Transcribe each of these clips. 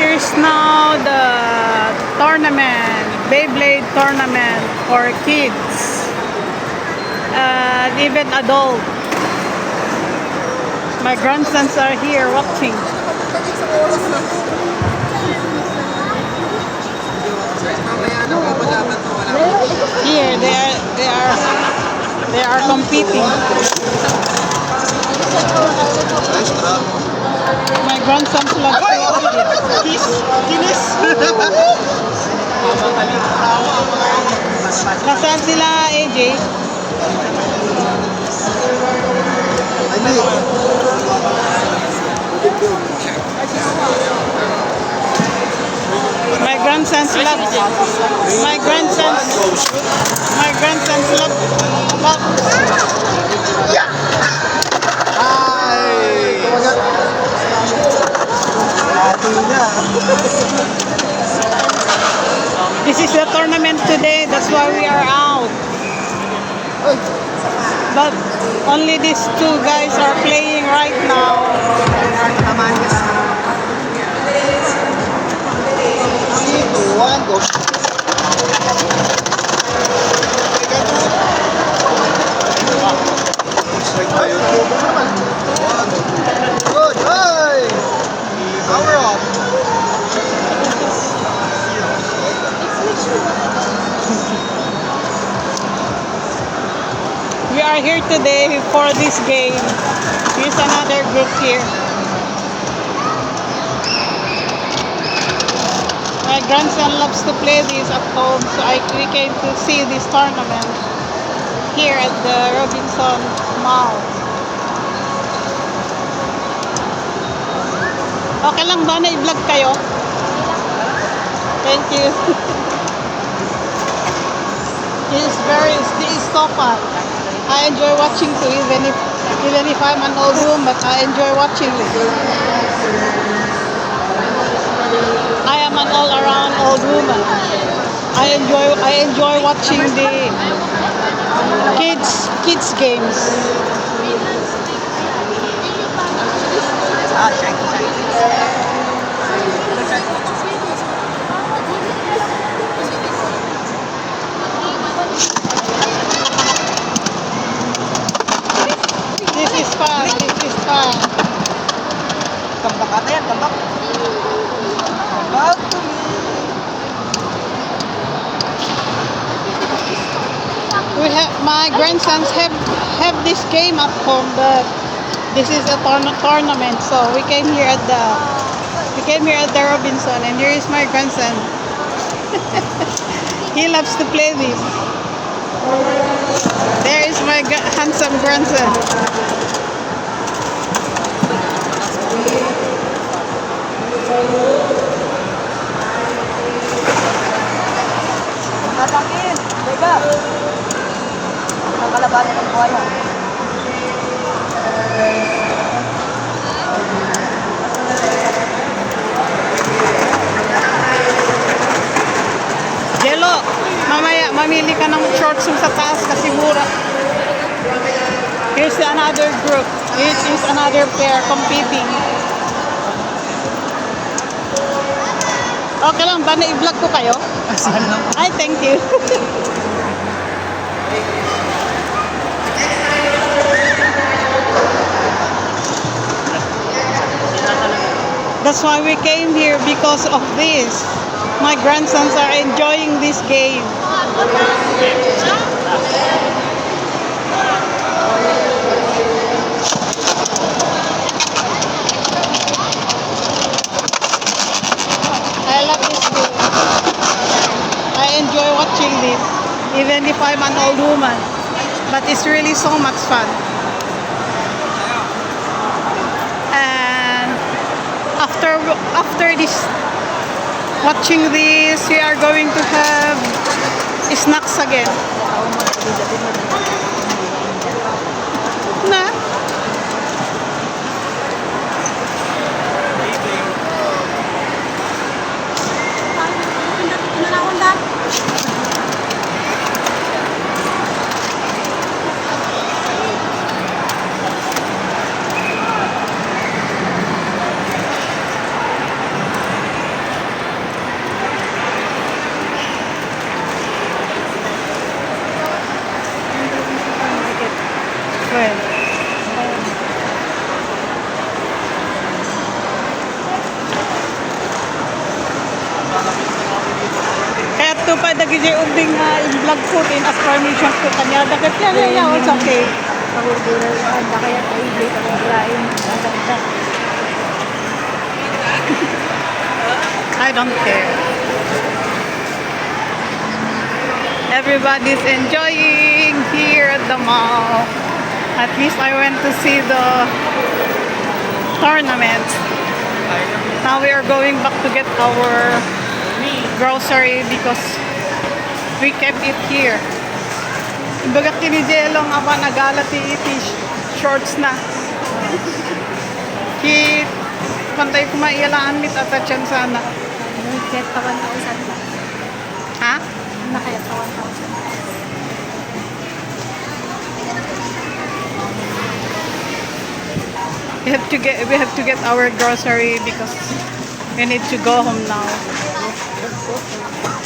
Here's now the tournament, Beyblade tournament for kids and even adult. My grandsons are here watching. Here they are competing. My grandsons love to watch it. Nasaan sila, AJ? My grandsons love. My grandsons love. This is the tournament today, that's why we are out. But only these two guys are playing right now. We are here today for this game. Here's another group here. My grandson loves to play this at home, so we came to see this tournament here at the Robinson Mall. Okay lang ba na i-vlog kayo? Thank you. This is so fun. I enjoy watching too, even if I'm an old woman, but I enjoy watching it. I am an all-around old woman. I enjoy watching the kids games. This is fun. Tambak ata yan, tambak. Tambak to me. My grandsons have this game at home, but this is a tournament, so we came here at the Robinson, and here is my grandson. He loves to play this. There is my handsome grandson. Natakin, teka. Nakalabanan ng buhaya. Jello, mamaya mamili ka ng shorts yung sa taas kasi mura. Here's another group. Here is another pair competing. Okay lang ba na i-vlog ko kayo? Ay, thank you. That's why we came here, because of this. My grandsons are enjoying this game. I love this game. I enjoy watching this, even if I'm an old woman. But it's really so much fun. And after this, watching this, we are going to have snacks again. Na? gid ubing i-vlog ko din as permission ko kanya. Dagat yan, yeah, it's okay. Pagurduran na kaya tayo dito ang lain. I don't care. Everybody's enjoying here at the mall. At least I went to see the tournament. Now we are going back to get our grocery because we kept it here. Bagat kini Jelong apa nagala ti iti shorts na. Ki pantay kumailaan mit atachan sana. Kaya tawan na usan ba? Ha? Nakaya tawan na usan. We have to get our grocery because we need to go home now.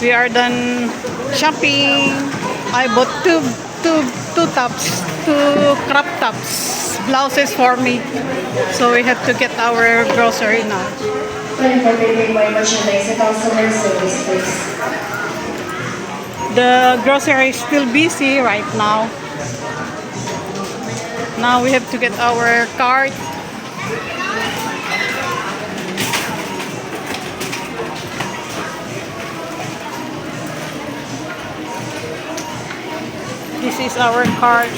We are done shopping. I bought two tops, two crop tops, blouses for me. So we have to get our grocery now. The grocery is still busy right now. Now we have to get our cart. This is our cart.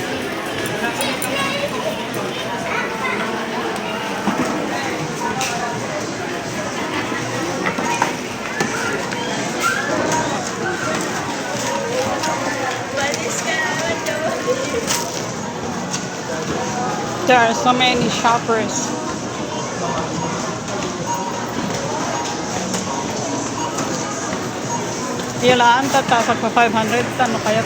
There are so many shoppers. Yalaan tatasak pa 500 ano kaya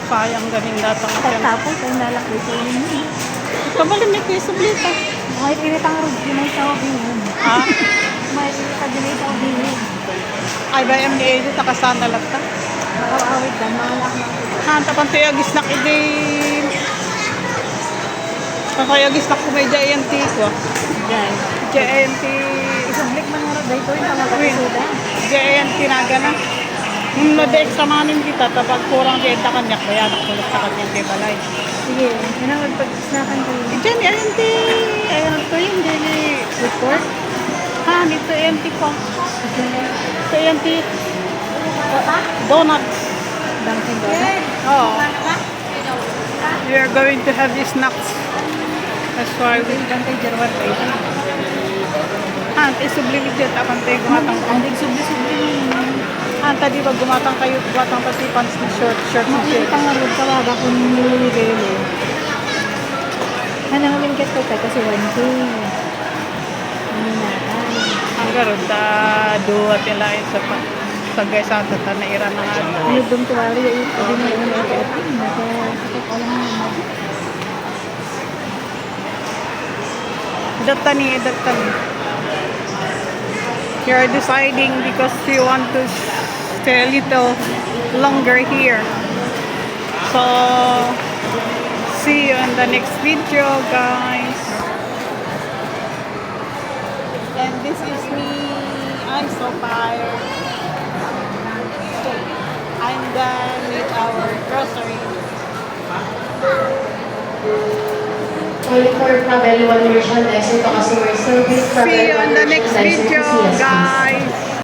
sayang galing datang yan. Tapos ay nalaki ko yun. Kabalimit ko sa blita. May pinit ang rugby na sa obingin. Ha? May pinit ang dinay sa obingin. Ay ba yung ni Edith nakasana lang ta? Nakawawit na malak na. Ha, tapan tayo agis na kidi. Kakayagis na kumay JNT ko. Diyan. JNT. Isublik man nga rin dito yung pangagasuda. JNT na gana. Nung na-dex samanin kita, tapag kurang benta kanya, kaya nakulot sa kanya kay Balay. Sige, yun ang magpag-snakan ko yun. Diyan, JNT. Ayan ito yung daily report. Ha, dito JNT ko. JNT. Donuts. Dunkin Donuts. Oh. We are going to have these snacks. That's why we Dunkin Jarwat pa ito. ha, isubli dyan, tapang tayo gumatang. Andig subli-subli. Ha, tadi ba gumatang kayo, gumatang pati pants na short na Makikita nga rin tawaga kung nililibay mo. Ano nga minket ko kasi 1K. Ano na tayo. Ang garod, duwat nila sa sagay sa tata na ira na nga. Ano doon tuwari yung ito din yung mga ito. Nakakakit ko lang naman. Datani. We are deciding because we want to stay a little longer here. So, see you in the next video, guys. And this is me. I'm so tired. I'm done with our grocery. Only for travel, 1 version exit to customer service. See you in the next video, guys.